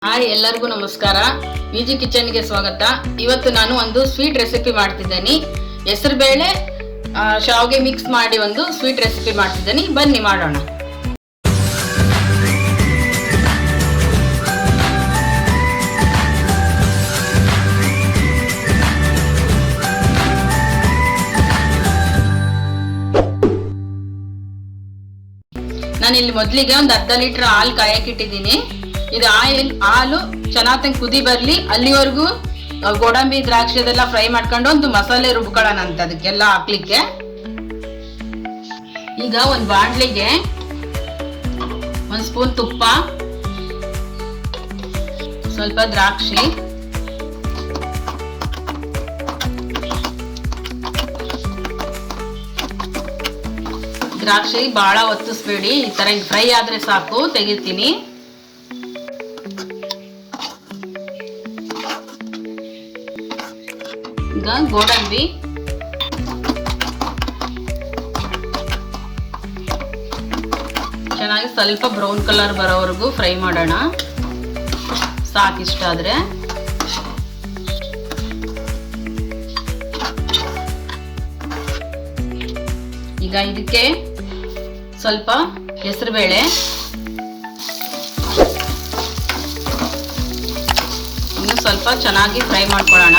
Hi, ಎಲ್ಲರಿಗೂ ನಮಸ್ಕಾರ. ವಿಜಿ ಕಿಚನ್ಗೆ ಸ್ವಾಗತ. ಇವತ್ತು ನಾನು ಒಂದು ಸ್ವೀಟ್ ರೆಸಿಪಿ ಮಾಡ್ತಿದ್ದೇನೆ. ಹೆಸರು ಬೇಳೆ ಶಾವಿಗೆ ಮಿಕ್ಸ್ ಮಾಡಿ ಒಂದು ಸ್ವೀಟ್ ರೆಸಿಪಿ ಮಾಡ್ತಿದ್ದೇನೆ. ಬನ್ನಿ ಮಾಡೋಣ. ನಾನಿಲ್ಲಿ ಮೊದಲಿಗೆ ಒಂದು ಅರ್ಧ ಲೀಟರ್ ಹಾಲು ಕಾಯಕ್ಕಿಟ್ಟಿದ್ದೀನಿ. ಇದು ಹಾಲು ಚೆನ್ನಾಗಿ ಕುದಿ ಬರ್ಲಿ ಅಲ್ಲಿವರೆಗೂ ಗೋಡಂಬಿ ದ್ರಾಕ್ಷಿ ಅದೆಲ್ಲ ಫ್ರೈ ಮಾಡ್ಕೊಂಡು ಒಂದು ಮಸಾಲೆ ರುಬ್ಕೊಳ್ಳೋಣ ಅಂತ ಅದಕ್ಕೆಲ್ಲ ಹಾಕ್ಲಿಕ್ಕೆ. ಈಗ ಒಂದು ಬಾಂಡ್ಲಿಗೆ 1 ಸ್ಪೂನ್ ತುಪ್ಪ, ಸ್ವಲ್ಪ ದ್ರಾಕ್ಷಿ, ಬಹಳ ಒತ್ತಿಸ್ಬೇಡಿ, ಈ ತರ ಫ್ರೈ ಆದ್ರೆ ಸಾಕು, ತೆಗಿತೀನಿ. ಈಗ ಗೋಡಂಬಿ, ಚೆನ್ನಾಗಿ ಸ್ವಲ್ಪ ಬ್ರೌನ್ ಕಲರ್ ಬರೋವರೆಗೂ ಫ್ರೈ ಮಾಡೋಣ, ಸಾಕಿಷ್ಟ ಆದ್ರೆ. ಈಗ ಇದಕ್ಕೆ ಸ್ವಲ್ಪ ಹೆಸರುಬೇಳೆ, ಇನ್ನು ಸ್ವಲ್ಪ ಚೆನ್ನಾಗಿ ಫ್ರೈ ಮಾಡ್ಕೊಳ್ಳೋಣ.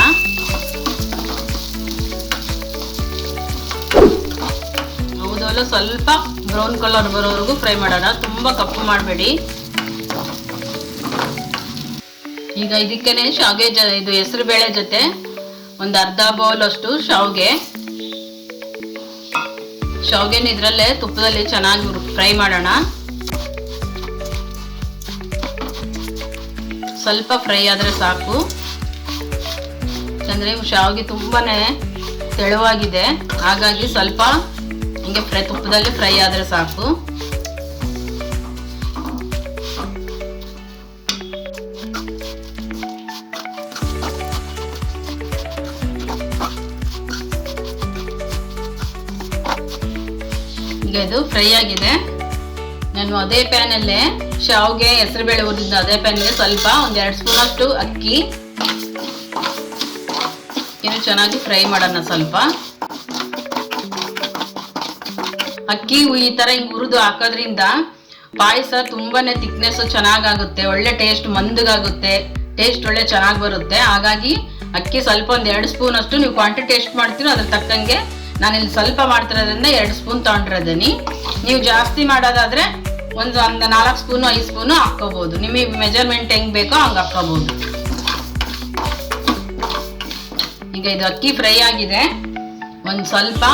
ಹೌದಲ್ಲ, ಸ್ವಲ್ಪ ಬ್ರೌನ್ ಕಲರ್ ಬರೋವರೆಗೂ ಫ್ರೈ ಮಾಡೋಣ, ತುಂಬಾ ಕಪ್ಪು ಮಾಡಬೇಡಿ. ಈಗ ಇದಕ್ಕೇನೆ ಶಾವಿಗೆ ಇದು ಹೆಸರುಬೇಳೆ ಜೊತೆ ಒಂದು ಅರ್ಧ ಬೌಲ್ ಅಷ್ಟು ಶಾವಿಗೆನ ಇದ್ರಲ್ಲೇ ತುಪ್ಪದಲ್ಲಿ ಚೆನ್ನಾಗಿ ಫ್ರೈ ಮಾಡೋಣ. ಸ್ವಲ್ಪ ಫ್ರೈ ಆದ್ರೆ ಸಾಕು, ಯಾಕಂದ್ರೆ ಶಾವಿಗೆ ತುಂಬಾನೇ ತೆಳುವಾಗಿದೆ, ಹಾಗಾಗಿ ಸ್ವಲ್ಪ ಹಿಂಗೆ ತುಪ್ಪದಲ್ಲಿ ಫ್ರೈ ಆದ್ರೆ ಸಾಕು. ಈಗ ಇದು ಫ್ರೈ ಆಗಿದೆ. ನಾನು ಅದೇ ಪ್ಯಾನ್ ಅಲ್ಲೇ ಶಾವಿಗೆ ಹೆಸರುಬೇಳೆ ಹುರಿದಿದ್ದ ಅದೇ ಪ್ಯಾನ್ಗೆ ಸ್ವಲ್ಪ 1-2 ಸ್ಪೂನ್ ಅಷ್ಟು ಅಕ್ಕಿ ಇನ್ನು ಚೆನ್ನಾಗಿ ಫ್ರೈ ಮಾಡೋಣ. ಸ್ವಲ್ಪ ಅಕ್ಕಿ ಈ ತರ ಹಿಂಗ್ ಹುರಿದು ಹಾಕೋದ್ರಿಂದ ಪಾಯಸ ತುಂಬಾನೇ ಥಿಕ್ನೆಸ್ ಚೆನ್ನಾಗಾಗುತ್ತೆ, ಒಳ್ಳೆ ಟೇಸ್ಟ್, ಮಂದಗಾಗುತ್ತೆ, ಟೇಸ್ಟ್ ಒಳ್ಳೆ ಚೆನ್ನಾಗಿ ಬರುತ್ತೆ. ಹಾಗಾಗಿ ಅಕ್ಕಿ ಸ್ವಲ್ಪ 1-2 ಸ್ಪೂನ್ ಅಷ್ಟು, ನೀವು ಕ್ವಾಂಟಿಟಿ ಎಷ್ಟು ಮಾಡ್ತೀರೋ ಅದ್ರ ತಕ್ಕಂಗೆ, ನಾನಿಲ್ಲಿ ಸ್ವಲ್ಪ ಮಾಡ್ತಿರೋದ್ರಿಂದ 2 ಸ್ಪೂನ್ ತಗೊಂಡಿರೋದೀನಿ. ನೀವು ಜಾಸ್ತಿ ಮಾಡೋದಾದ್ರೆ ಒಂದು 4 ಸ್ಪೂನು 5 ಸ್ಪೂನು ಹಾಕೋಬಹುದು, ನಿಮಗೆ ಮೆಜರ್ಮೆಂಟ್ ಹೆಂಗ್ ಬೇಕೋ ಹಂಗೆ ಹಾಕೋಬಹುದು. ಈಗ ಇದು ಅಕ್ಕಿ ಫ್ರೈ ಆಗಿದೆ. ಒಂದು ಸ್ವಲ್ಪ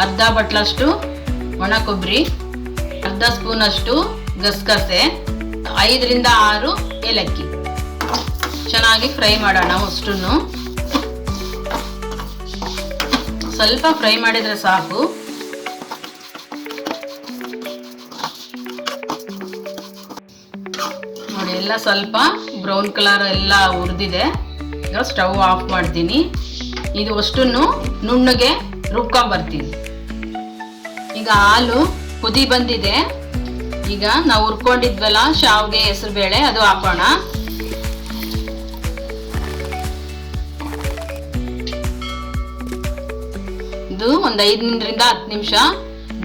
ಅರ್ಧ ಬಟ್ಲಷ್ಟು ಒಣ ಕೊಬ್ಬರಿ, ಅರ್ಧ ಸ್ಪೂನ್ ಅಷ್ಟು ಗಸಗಸೆ, 5-6 ಏಲಕ್ಕಿ ಚೆನ್ನಾಗಿ ಫ್ರೈ ಮಾಡೋಣ. ಅಷ್ಟನ್ನು ಸ್ವಲ್ಪ ಫ್ರೈ ಮಾಡಿದ್ರೆ ಸಾಕು. ನೋಡಿ, ಎಲ್ಲ ಸ್ವಲ್ಪ ಬ್ರೌನ್ ಕಲರ್ ಎಲ್ಲ ಹುರಿದಿದೆ. ಈಗ ಸ್ಟವ್ ಆಫ್ ಮಾಡ್ತೀನಿ. ಇದು ಅಷ್ಟನ್ನು ನುಣ್ಣಗೆ ರುಬ್ಕೊಂಡ್ಬರ್ತೀನಿ. ಈಗ ಹಾಲು ಕುದಿ ಬಂದಿದೆ. ಈಗ ನಾವು ಹುರ್ಕೊಂಡಿದ್ವಲ್ಲ ಶಾವಿಗೆ ಹೆಸರುಬೇಳೆ, ಅದು ಹಾಕೋಣ. ಇದು ಒಂದು 5-10 ನಿಮಿಷ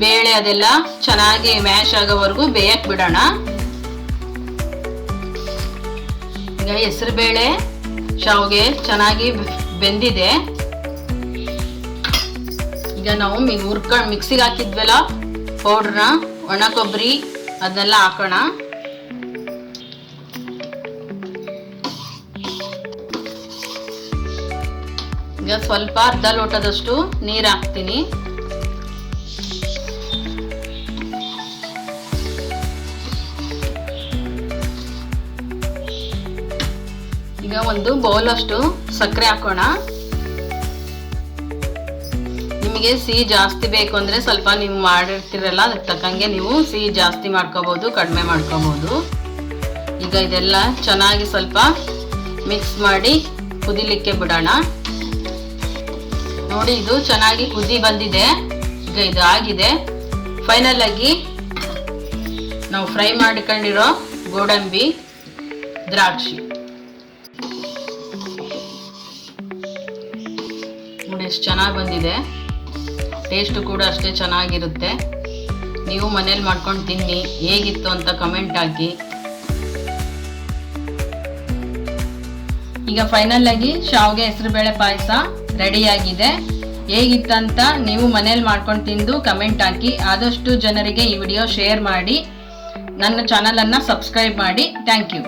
ಬೇಳೆ ಅದೆಲ್ಲ ಚೆನ್ನಾಗಿ ಮ್ಯಾಶ್ ಆಗೋವರೆಗೂ ಬೇಯಕ್ ಬಿಡೋಣ. ಈಗ ಹೆಸರುಬೇಳೆ ಶಾವಿಗೆ ಚೆನ್ನಾಗಿ ಬೆಂದಿದೆ. ಈಗ ನಾವು ಮಿಕ್ಸಿಗೆ ಹಾಕಿದ್ವಲ್ಲ ಪೌಡ್ರನ್ನ, ಒಣ ಕೊಬ್ಬರಿ ಅದನ್ನೆಲ್ಲ ಹಾಕೋಣ. ಈಗ ಸ್ವಲ್ಪ ಅರ್ಧ ಲೋಟದಷ್ಟು ನೀರು ಹಾಕ್ತೀನಿ. ಈಗ ಒಂದು ಬೌಲ್ ಅಷ್ಟು ಸಕ್ಕರೆ ಹಾಕೋಣ. ನಿಮಗೆ ಸಿಹಿ ಜಾಸ್ತಿ ಬೇಕು ಅಂದ್ರೆ ಸ್ವಲ್ಪ ನೀವು ಮಾಡಿರ್ತೀರಲ್ಲ ಅದಕ್ಕೆ ತಕ್ಕಂಗೆ ನೀವು ಸಿಹಿ ಜಾಸ್ತಿ ಮಾಡ್ಕೋಬಹುದು, ಕಡಿಮೆ ಮಾಡ್ಕೋಬಹುದು. ಈಗ ಇದೆಲ್ಲ ಚೆನ್ನಾಗಿ ಸ್ವಲ್ಪ ಮಿಕ್ಸ್ ಮಾಡಿ ಕುದಿಲಿಕ್ಕೆ ಬಿಡೋಣ. ನೋಡಿ, ಇದು ಚೆನ್ನಾಗಿ ಕುದಿ ಬಂದಿದೆ. ಈಗ ಇದು ಆಗಿದೆ. ಫೈನಲ್ ಆಗಿ ನಾವು ಫ್ರೈ ಮಾಡಿಕೊಂಡಿರೋ ಗೋಡಂಬಿ ದ್ರಾಕ್ಷಿ. ನೋಡಿ ಎಷ್ಟು ಚೆನ್ನಾಗಿ ಬಂದಿದೆ. ಟೇಸ್ಟ್ ಕೂಡ ಅಷ್ಟೇ ಚೆನ್ನಾಗಿರುತ್ತೆ. ನೀವು ಮನೇಲಿ ಮಾಡ್ಕೊಂಡು ತಿನ್ನಿ, ಹೇಗಿತ್ತು ಅಂತ ಕಮೆಂಟ್ ಹಾಕಿ. ಈಗ ಫೈನಲ್ ಆಗಿ ಶಾವಿಗೆ ಹೆಸರುಬೇಳೆ ಪಾಯಸ ರೆಡಿಯಾಗಿದೆ. ಹೇಗಿತ್ತಂತ ನೀವು ಮನೇಲಿ ಮಾಡ್ಕೊಂಡು ತಿಂದು ಕಮೆಂಟ್ ಹಾಕಿ. ಆದಷ್ಟು ಜನರಿಗೆ ಈ ವಿಡಿಯೋ ಶೇರ್ ಮಾಡಿ. ನನ್ನ ಚಾನಲನ್ನು ಸಬ್ಸ್ಕ್ರೈಬ್ ಮಾಡಿ. Thank you.